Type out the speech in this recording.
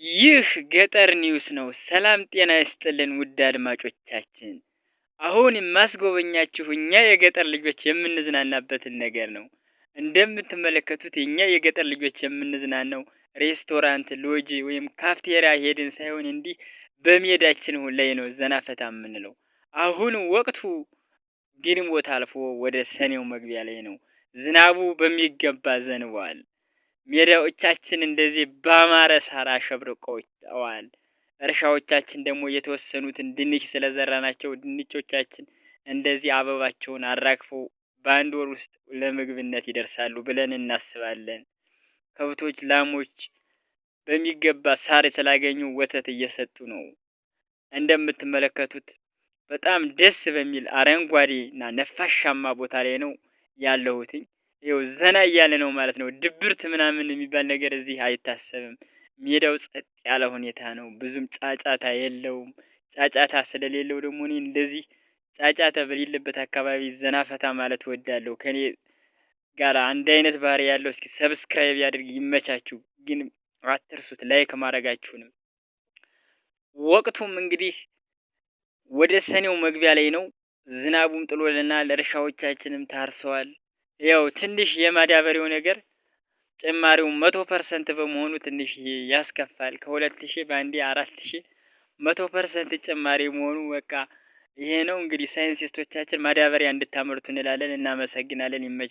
ይህ ገጠር ኒውስ ነው። ሰላም ጤና ይስጥልን ውድ አድማጮቻችን፣ አሁን የማስጎበኛችሁ እኛ የገጠር ልጆች የምንዝናናበትን ነገር ነው። እንደምትመለከቱት እኛ የገጠር ልጆች የምንዝናናው ሬስቶራንት፣ ሎጂ ወይም ካፍቴሪያ ሄድን ሳይሆን እንዲህ በሜዳችን ላይ ነው ዘና ፈታ የምንለው። አሁን ወቅቱ ግንቦት አልፎ ወደ ሰኔው መግቢያ ላይ ነው። ዝናቡ በሚገባ ዘንቧል። ሜዳዎቻችን እንደዚህ ባማረ ሳር አሸብርቀዋል። እርሻዎቻችን ደግሞ የተወሰኑትን ድንች ስለዘራናቸው ድንቾቻችን እንደዚህ አበባቸውን አራግፈው በአንድ ወር ውስጥ ለምግብነት ይደርሳሉ ብለን እናስባለን። ከብቶች፣ ላሞች በሚገባ ሳር ስላገኙ ወተት እየሰጡ ነው። እንደምትመለከቱት በጣም ደስ በሚል አረንጓዴና ነፋሻማ ቦታ ላይ ነው ያለሁትኝ። ይኸው ዘና እያለ ነው ማለት ነው። ድብርት ምናምን የሚባል ነገር እዚህ አይታሰብም። ሜዳው ጸጥ ያለ ሁኔታ ነው። ብዙም ጫጫታ የለውም። ጫጫታ ስለሌለው ደግሞ እኔ እንደዚህ ጫጫታ በሌለበት አካባቢ ዘና ፈታ ማለት እወዳለሁ። ከኔ ጋር አንድ አይነት ባህሪ ያለው እስኪ ሰብስክራይብ ያድርግ። ይመቻችሁ፣ ግን አትርሱት ላይክ ማድረጋችሁንም። ወቅቱም እንግዲህ ወደ ሰኔው መግቢያ ላይ ነው። ዝናቡም ጥሎልናል። እርሻዎቻችንም ታርሰዋል። ያው ትንሽ የማዳበሪያው ነገር ጭማሪው 100% በመሆኑ ትንሽ ያስከፋል። ከ2000 በአንዴ 4000 100% ጭማሪ መሆኑ በቃ ይሄ ነው እንግዲህ። ሳይንቲስቶቻችን ማዳበሪያ እንድታመርቱ እንላለን። እናመሰግናለን። ይመች